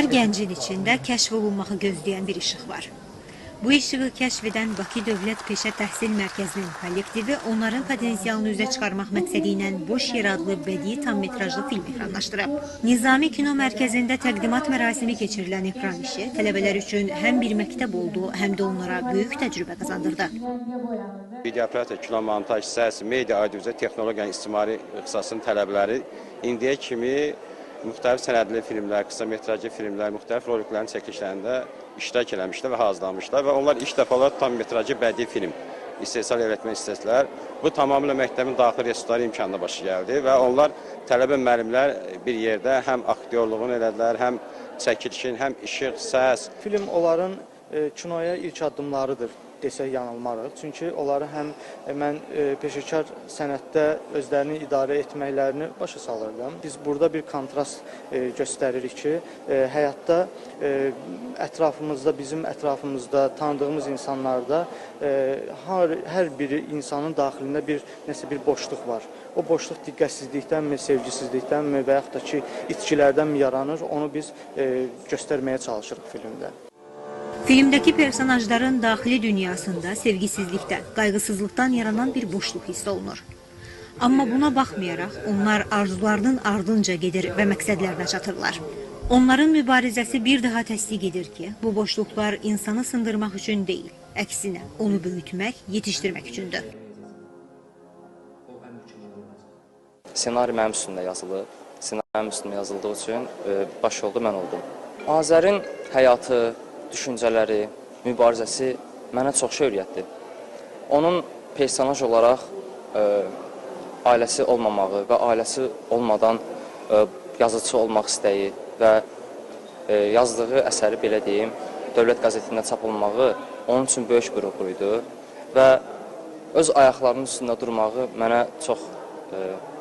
Hər gəncin içində kəşf olunmağı gözləyən bir işıq var. Bu işığı kəşf edən Bakı Dövlət Peşə Təhsil Mərkəzinin kollektivi onların potensialını üzə çıxarmaq məqsədi ilə Boş Yer adlı bədii tam metrajlı film ekranlaşdırıb. Nizami Kino Mərkəzində təqdimat mərasimi keçirilən ekran işi tələbələr üçün həm bir məktəb oldu, həm də onlara böyük təcrübə qazandırdı. Video operator, kino montaj, səs, media, audiovizual texnologiyanın istismarı ixtisasının tələbələri indiyə kimi müxtəlif sənədli filmlər, qısa metrajlı filmlər, müxtəlif roliklərin çəkilişlərində iştirak eləmişlər və hazırlanmışlar və onlar ilk dəfə olaraq tam metrajlı bədii film istehsal etmək istədilər. Bu tamamilə məktəbin daxili resursları imkanına başa gəldi və onlar tələbə müəllimlər bir yerdə həm aktyorluğunu elədilər, həm çəkilişin, həm işıq, səs. Film onların kinoya ilk addımlarıdır desək yanılmarıq. Çünki onları həm mən peşəkar sənətdə özlərini idarə etməklərini başa salırdım. Biz burada bir kontrast göstəririk ki, həyatda ətrafımızda, bizim ətrafımızda tanıdığımız insanlarda hər biri insanın daxilində nəsə bir boşluq var. O boşluq diqqətsizlikdənmi, sevgisizlikdənmi və yaxud da ki, itkilərdənmi yaranır, onu biz göstərməyə çalışırıq filmdə. Filmdəki personajların daxili dünyasında sevgisizlikdən, qayğısızlıqdan yaranan bir boşluq hiss olunur. Amma buna baxmayaraq, onlar arzularının ardınca gedir və məqsədlərinə çatırlar. Onların mübarizəsi bir daha təsdiq edir ki, bu boşluqlar insanı sındırmaq üçün deyil, əksinə onu böyütmək, yetişdirmək üçündür. Senari mənim üstündə yazılıb. Senari mənim üstündə yazıldığı üçün baş oldu, mən oldum. Azərin həyatı, düşüncələri, mübarizəsi mənə çox şey öyrətdi. Onun personaj olaraq ailəsi olmamağı və ailəsi olmadan yazıcı olmaq istəyi və yazdığı əsəri, belə deyim, dövlət qəzetində çap olunmağı onun üçün böyük bir uğur idi və öz ayaqlarının üstündə durmağı mənə çox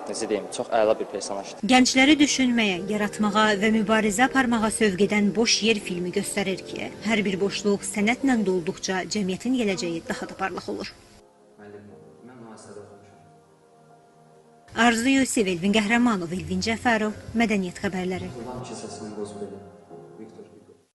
necə deyim, çox əla bir personajdır. Gəncləri düşünməyə, yaratmağa və mübarizə aparmağa sövq edən Boş Yer filmi göstərir ki, hər bir boşluq sənətlə dolduqca cəmiyyətin gələcəyi daha da parlaq olur. Arzu Yusif, Elvin Qəhrəmanov, Elvin Cəfərov, Mədəniyyət xəbərləri.